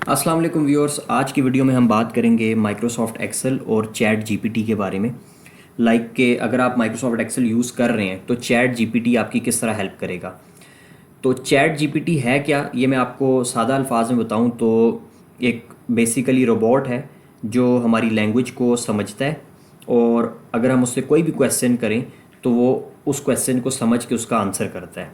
अस्सलाम वालेकुम व्यूअर्स। आज की वीडियो में हम बात करेंगे माइक्रोसॉफ्ट एक्सेल और चैट जीपीटी के बारे में। कि अगर आप माइक्रोसॉफ्ट एक्सेल यूज़ कर रहे हैं तो चैट जीपीटी आपकी किस तरह हेल्प करेगा। तो चैट जीपीटी है क्या, ये मैं आपको सादा अल्फाज में बताऊं तो एक बेसिकली रोबोट है जो हमारी लैंग्वेज को समझता है, और अगर हम उससे कोई भी क्वेश्चन करें तो वो उस क्वेश्चन को समझ के उसका आंसर करता है।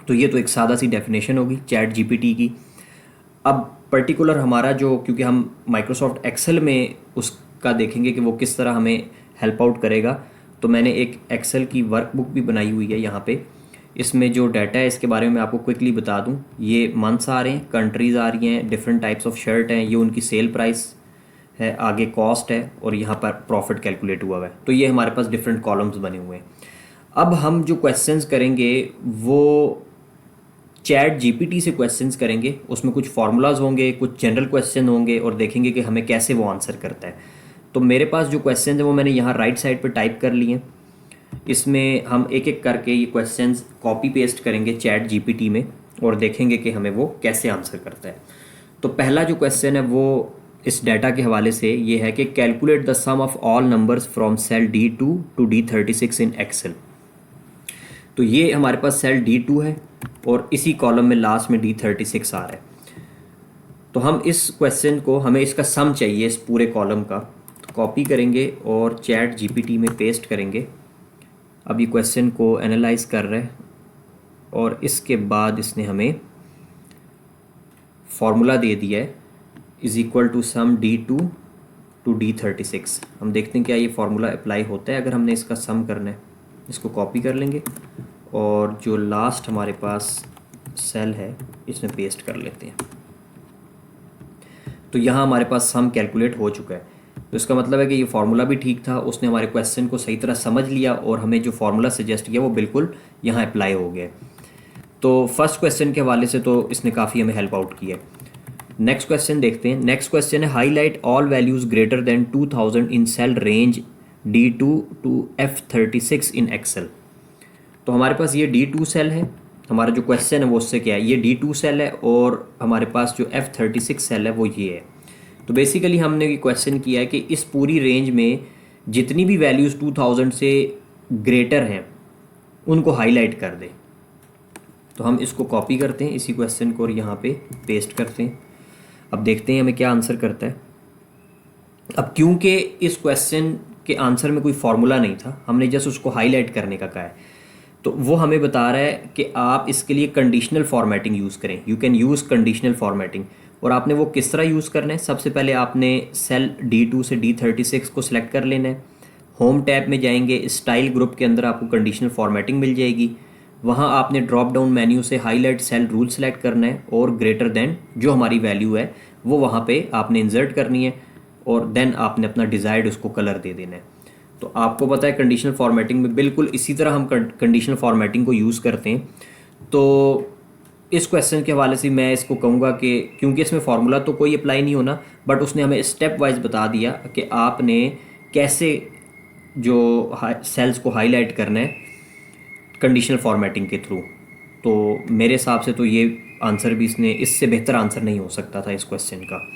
तो ये तो एक सादा सी डेफिनेशन होगी चैट जीपीटी की। अब पर्टिकुलर हमारा जो, क्योंकि हम माइक्रोसॉफ्ट एक्सेल में उसका देखेंगे कि वो किस तरह हमें हेल्प आउट करेगा, तो मैंने एक एक्सेल की वर्कबुक भी बनाई हुई है यहाँ पे। इसमें जो डाटा है इसके बारे में मैं आपको क्विकली बता दूँ। ये मंथ्स आ रहे हैं, कंट्रीज़ आ रही हैं, डिफरेंट टाइप्स ऑफ शर्ट हैं, ये उनकी सेल प्राइस है, आगे कॉस्ट है, और यहाँ पर प्रॉफिट कैलकुलेट हुआ हुआ है। तो ये हमारे पास डिफरेंट कॉलम्स बने हुए हैं। अब हम जो क्वेश्चंस करेंगे वो चैट जीपीटी से क्वेश्चंस करेंगे। उसमें कुछ फार्मूलाज होंगे, कुछ जनरल क्वेश्चन होंगे, और देखेंगे कि हमें कैसे वो आंसर करता है। तो मेरे पास जो क्वेश्चन है वो मैंने यहाँ राइट साइड पे टाइप कर लिए हैं। इसमें हम एक एक करके ये क्वेश्चंस कॉपी पेस्ट करेंगे चैट जीपीटी में, और देखेंगे कि हमें वो कैसे आंसर करता है। तो पहला जो क्वेश्चन है वो इस डाटा के हवाले से ये है कि calculate the sum of all numbers from cell D2 to D36 in Excel. तो ये हमारे पास सेल D2 है, और इसी कॉलम में लास्ट में D36 आ रहा है। तो हम इस क्वेश्चन को, हमें इसका सम चाहिए इस पूरे कॉलम का, तो कॉपी करेंगे और चैट जीपीटी में पेस्ट करेंगे। अब ये क्वेश्चन को एनालाइज कर रहा है, और इसके बाद इसने हमें फॉर्मूला दे दिया है, is equal to sum D2 to D36। हम देखते हैं क्या ये फार्मूला अप्लाई होता है अगर हमने इसका सम करना है। इसको कॉपी कर लेंगे और जो लास्ट हमारे पास सेल है इसमें पेस्ट कर लेते हैं। तो यहाँ हमारे पास सम कैलकुलेट हो चुका है। तो इसका मतलब है कि ये फार्मूला भी ठीक था, उसने हमारे क्वेश्चन को सही तरह समझ लिया, और हमें जो फार्मूला सजेस्ट किया वो बिल्कुल यहाँ अप्लाई हो गया। तो फर्स्ट क्वेश्चन के हवाले से तो इसने काफ़ी हमें हेल्प आउट किया। नेक्स्ट क्वेश्चन देखते हैं। नेक्स्ट क्वेश्चन है highlight all values greater than 2000 in cell range D2 to F36 in Excel. तो हमारे पास ये D2 सेल है, हमारा जो क्वेश्चन है वो उससे क्या है, ये D2 सेल है, और हमारे पास जो F36 सेल है वो ये है। तो बेसिकली हमने ये क्वेश्चन किया है कि इस पूरी रेंज में जितनी भी वैल्यूज़ 2000 से ग्रेटर हैं उनको हाईलाइट कर दें। तो हम इसको कॉपी करते हैं इसी क्वेश्चन को, और यहाँ पे पेस्ट करते हैं। अब देखते हैं हमें क्या आंसर करता है। अब क्योंकि इस क्वेश्चन के आंसर में कोई फार्मूला नहीं था, हमने जस्ट उसको हाईलाइट करने का कहा है, तो वो हमें बता रहा है कि आप इसके लिए कंडीशनल फॉर्मेटिंग यूज़ करें। You can use conditional formatting. और आपने वो किस तरह यूज़ करना है, सबसे पहले आपने सेल D2 से D36 को सिलेक्ट कर लेना है। होम टैब में जाएंगे, स्टाइल ग्रुप के अंदर आपको कंडीशनल फॉर्मेटिंग मिल जाएगी। वहाँ आपने ड्रॉप डाउन मेन्यू से हाईलाइट सेल रूल सेलेक्ट करना है, और ग्रेटर देन जो हमारी वैल्यू है वो वहाँ पे आपने इंसर्ट करनी है, और देन आपने अपना डिज़ायर्ड उसको कलर दे देना है। तो आपको पता है कंडीशनल फॉर्मेटिंग में बिल्कुल इसी तरह हम कंडीशनल फॉर्मेटिंग को यूज़ करते हैं। तो इस क्वेश्चन के हवाले से मैं इसको कहूँगा कि क्योंकि इसमें फार्मूला तो कोई अप्लाई नहीं होना, बट उसने हमें स्टेप वाइज बता दिया कि आपने कैसे जो सेल्स को हाईलाइट करना है कंडीशनल फॉर्मेटिंग के थ्रू। तो मेरे हिसाब से तो ये आंसर भी, इसने इससे बेहतर आंसर नहीं हो सकता था इस क्वेश्चन का।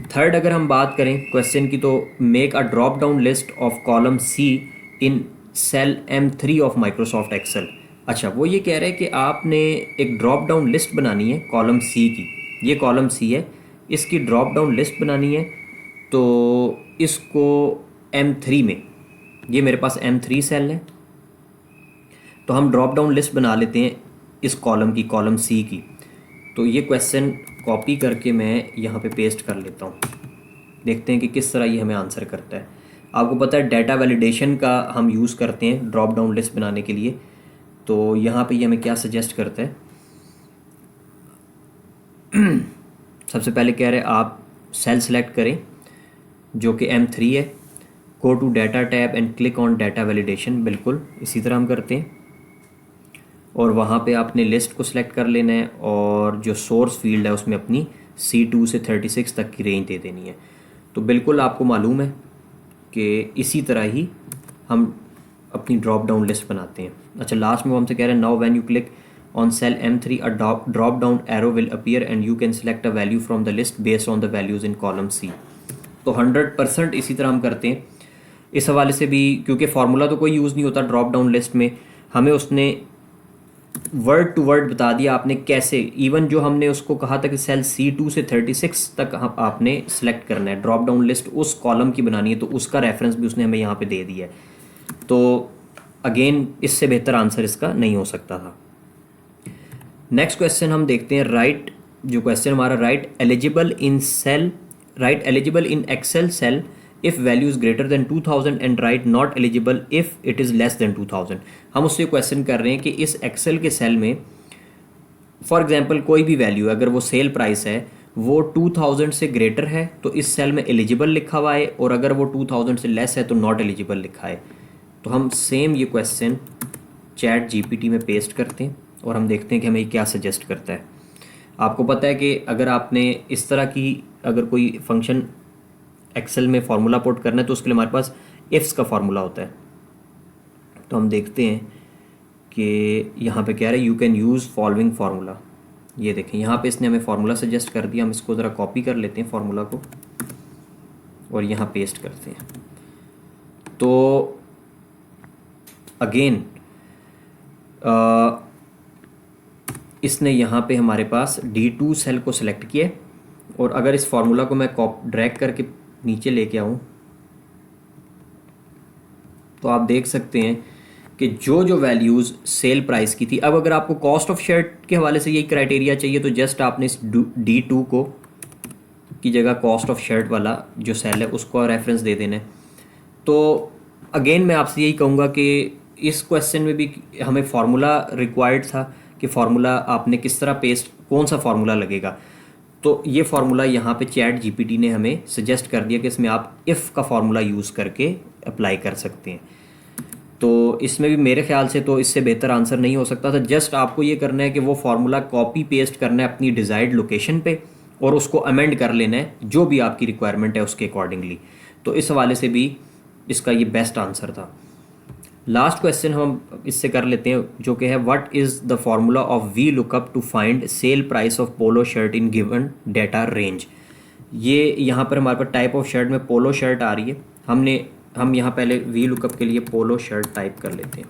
थर्ड अगर हम बात करें क्वेश्चन की, तो make a drop down list of column C in cell M3 of Microsoft Excel. अच्छा, वो ये कह रहे हैं कि आपने एक ड्रॉप डाउन लिस्ट बनानी है कॉलम C की। ये कॉलम C है, इसकी ड्रॉप डाउन लिस्ट बनानी है। तो इसको M3 में, ये मेरे पास M3 सेल है, तो हम ड्रॉप डाउन लिस्ट बना लेते हैं इस कॉलम की, कॉलम C की। तो ये क्वेश्चन कॉपी करके मैं यहाँ पे पेस्ट कर लेता हूँ। देखते हैं कि किस तरह ये हमें आंसर करता है। आपको पता है डाटा वैलिडेशन का हम यूज़ करते हैं ड्रॉप डाउन लिस्ट बनाने के लिए। तो यहाँ पे ये हमें क्या सजेस्ट करता है। सबसे पहले कह रहे हैं आप सेल सेलेक्ट करें जो कि M3 है, go to data tab and click on data validation. बिल्कुल इसी तरह हम करते हैं, और वहाँ पे आपने लिस्ट को सिलेक्ट कर लेना है, और जो सोर्स फील्ड है उसमें अपनी C2 से 36 तक की रेंज दे देनी है। तो बिल्कुल आपको मालूम है कि इसी तरह ही हम अपनी ड्रॉप डाउन लिस्ट बनाते हैं। अच्छा, लास्ट में वो हमसे कह रहे हैं now when you click on cell M3 a drop down arrow will appear and you can select a value from the list based on the values in column C। तो 100% इसी तरह हम करते हैं इस हवाले से भी, क्योंकि फार्मूला तो कोई यूज़ नहीं होता ड्रॉप डाउन लिस्ट में, हमें उसने वर्ड टू वर्ड बता दिया आपने कैसे, इवन जो हमने उसको कहा था कि सेल C2 से 36 तक आपने सेलेक्ट करना है, ड्रॉप डाउन लिस्ट उस कॉलम की बनानी है, तो उसका रेफरेंस भी उसने हमें यहाँ पे दे दिया है। तो अगेन इससे बेहतर आंसर इसका नहीं हो सकता था। नेक्स्ट क्वेश्चन हम देखते हैं, राइट जो क्वेश्चन हमारा, write eligible in Excel cell if value is greater than 2000 and write not eligible if it is less than 2000। हम उससे क्वेश्चन कर रहे हैं कि इस एक्सेल के सेल में फॉर एग्जांपल कोई भी वैल्यू अगर वो सेल प्राइस है वो 2000 से ग्रेटर है तो इस सेल में एलिजिबल लिखा हुआ है, और अगर वो 2000 से लेस है तो नॉट एलिजिबल लिखा है। तो हम सेम ये क्वेश्चन चैट जीपीटी में पेस्ट करते हैं और हम देखते हैं कि हमें क्या सजेस्ट करता है। आपको पता है कि अगर आपने इस तरह की अगर कोई फंक्शन एक्सेल में फार्मूला पुट करना है तो उसके लिए हमारे पास इफ्स का फार्मूला होता है। तो हम देखते हैं कि यहाँ पे क्या है, you can use following formula. ये देखें यहाँ पे इसने हमें फार्मूला सजेस्ट कर दिया, हम इसको ज़रा कॉपी कर लेते हैं फार्मूला को और यहाँ पेस्ट करते हैं। तो अगेन इसने यहाँ पे हमारे पास D2 सेल को सिलेक्ट किया, और अगर इस फार्मूला को मैं ड्रैग करके नीचे लेके आऊँ तो आप देख सकते हैं कि जो जो वैल्यूज़ सेल प्राइस की थी, अब अगर आपको कॉस्ट ऑफ शर्ट के हवाले से यही क्राइटेरिया चाहिए तो जस्ट आपने इस D2 को की जगह कॉस्ट ऑफ शर्ट वाला जो सेल है उसको रेफरेंस दे देना है। तो अगेन मैं आपसे यही कहूँगा कि इस क्वेश्चन में भी हमें फार्मूला रिक्वायर्ड था कि फार्मूला आपने किस तरह पेस्ट, कौन सा फार्मूला लगेगा। तो ये फार्मूला यहाँ पे चैट जीपीटी ने हमें सजेस्ट कर दिया कि इसमें आप इफ़ का फार्मूला यूज़ करके अप्लाई कर सकते हैं। तो इसमें भी मेरे ख्याल से तो इससे बेहतर आंसर नहीं हो सकता था। जस्ट आपको ये करना है कि वो फार्मूला कॉपी पेस्ट करना है अपनी डिज़ायर्ड लोकेशन पे और उसको अमेंड कर लेना है जो भी आपकी रिक्वायरमेंट है उसके अकॉर्डिंगली। तो इस हवाले से भी इसका ये बेस्ट आंसर था। लास्ट क्वेश्चन हम इससे कर लेते हैं जो कि है, what is the formula of V lookup to find sale price of polo shirt in given data range. ये यहाँ पर हमारे पास टाइप ऑफ शर्ट में पोलो शर्ट आ रही है। हम यहाँ पहले वी लुकअप के लिए पोलो शर्ट टाइप कर लेते हैं।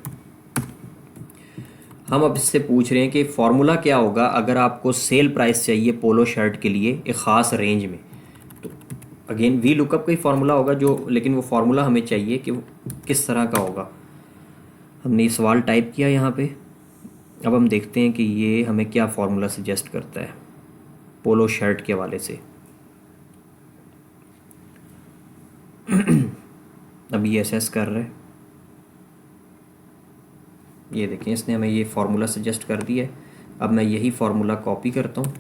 हम अब इससे पूछ रहे हैं कि फार्मूला क्या होगा अगर आपको सेल प्राइस चाहिए पोलो शर्ट के लिए एक ख़ास रेंज में। तो अगेन वी लुकअप का ही फार्मूला होगा जो, लेकिन वो फार्मूला हमें चाहिए कि वो किस तरह का होगा। हमने ये सवाल टाइप किया यहाँ पे, अब हम देखते हैं कि ये हमें क्या फार्मूला सजेस्ट करता है पोलो शर्ट के हवाले से। अभी ये असेस कर रहे हैं, ये देखें इसने हमें ये फार्मूला सजेस्ट कर दिया है। अब मैं यही फार्मूला कॉपी करता हूँ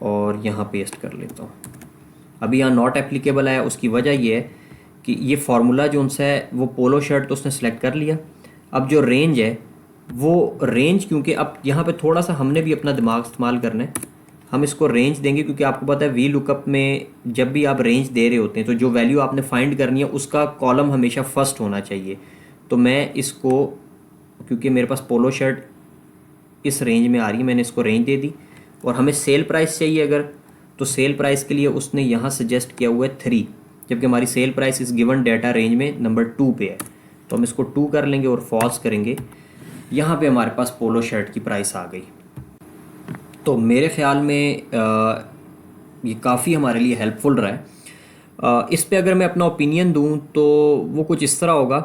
और यहाँ पेस्ट कर लेता हूँ। अभी यहाँ नॉट एप्लीकेबल आया, उसकी वजह ये है कि ये फार्मूला जो उनसे है वो पोलो शर्ट तो उसने सेलेक्ट कर लिया। अब जो रेंज है वो रेंज, क्योंकि अब यहाँ पे थोड़ा सा हमने भी अपना दिमाग इस्तेमाल करना है, हम इसको रेंज देंगे क्योंकि आपको पता है वी लुकअप में जब भी आप रेंज दे रहे होते हैं तो जो वैल्यू आपने फाइंड करनी है उसका कॉलम हमेशा फर्स्ट होना चाहिए। तो मैं इसको, क्योंकि मेरे पास पोलो शर्ट इस रेंज में आ रही है, मैंने इसको रेंज दे दी। और हमें सेल प्राइस चाहिए अगर, तो सेल प्राइस के लिए उसने यहाँ सजेस्ट किया हुआ है 3, जबकि हमारी सेल प्राइस इस गिवन डाटा रेंज में नंबर 2 पे है। तो हम इसको 2 कर लेंगे और फॉल्स करेंगे। यहाँ पे हमारे पास पोलो शर्ट की प्राइस आ गई। तो मेरे ख्याल में ये काफ़ी हमारे लिए हेल्पफुल रहा है। इस पे अगर मैं अपना ओपिनियन दूँ तो वो कुछ इस तरह होगा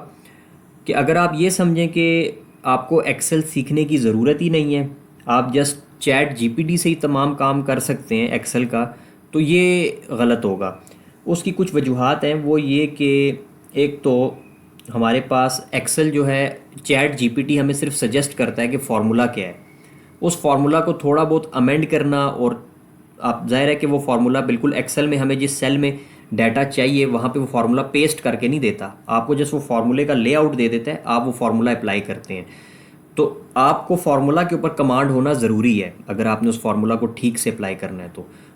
कि अगर आप ये समझें कि आपको एक्सेल सीखने की ज़रूरत ही नहीं है, आप जस्ट चैट जीपीटी से ही तमाम काम कर सकते हैं एक्सेल का, तो ये गलत होगा। उसकी कुछ वजूहात हैं, वो ये कि एक तो हमारे पास एक्सेल जो है चैट जीपीटी हमें सिर्फ सजेस्ट करता है कि फार्मूला क्या है, उस फार्मूला को थोड़ा बहुत अमेंड करना, और आप जाहिर है कि वो फार्मूला बिल्कुल एक्सेल में हमें जिस सेल में डाटा चाहिए वहाँ पे वो फार्मूला पेस्ट करके नहीं देता, आपको जस्ट वो फार्मूले का लेआउट दे देता है, आप वो फार्मूला अप्लाई करते हैं। तो आपको फार्मूला के ऊपर कमांड होना ज़रूरी है अगर आपने उस फार्मूला को ठीक से अप्लाई करना है।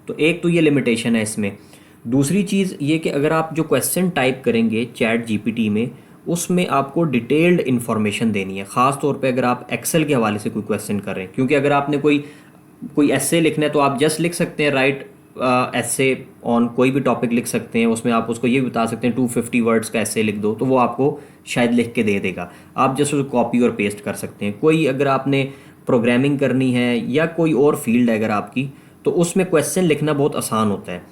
तो एक तो ये लिमिटेशन है इसमें। दूसरी चीज़ ये कि अगर आप जो क्वेश्चन टाइप करेंगे चैट जीपीटी में उसमें आपको डिटेल्ड इन्फॉर्मेशन देनी है, ख़ास तौर पे अगर आप एक्सेल के हवाले से कोई क्वेश्चन कर रहे हैं। क्योंकि अगर आपने कोई एस्से लिखना है तो आप जस्ट लिख सकते हैं राइट एस्से ऑन कोई भी टॉपिक लिख सकते हैं, उसमें आप उसको ये भी बता सकते हैं 250 वर्ड्स का एस्से लिख दो, तो वो आपको शायद लिख के दे देगा। आप जस्ट उसको कॉपी और पेस्ट कर सकते हैं। कोई अगर आपने प्रोग्रामिंग करनी है या कोई और फील्ड है अगर आपकी, तो उसमें क्वेश्चन लिखना बहुत आसान होता है।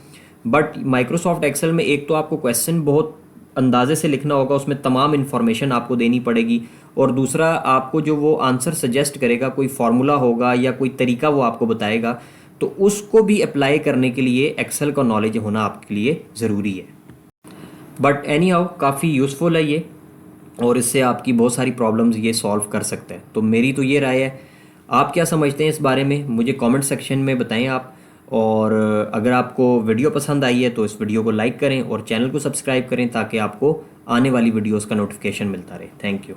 बट माइक्रोसॉफ्ट एक्सेल में एक तो आपको क्वेश्चन बहुत अंदाजे से लिखना होगा, उसमें तमाम इन्फॉर्मेशन आपको देनी पड़ेगी, और दूसरा आपको जो वो आंसर सजेस्ट करेगा कोई फार्मूला होगा या कोई तरीका वो आपको बताएगा, तो उसको भी अप्लाई करने के लिए एक्सेल का नॉलेज होना आपके लिए ज़रूरी है। बट एनी हाउ काफ़ी यूज़फुल है ये, और इससे आपकी बहुत सारी प्रॉब्लम्स ये सॉल्व कर सकते हैं। तो मेरी तो ये राय है, आप क्या समझते हैं इस बारे में मुझे कमेंट सेक्शन में बताएं आप। और अगर आपको वीडियो पसंद आई है तो इस वीडियो को लाइक करें और चैनल को सब्सक्राइब करें ताकि आपको आने वाली वीडियोस का नोटिफिकेशन मिलता रहे। Thank you.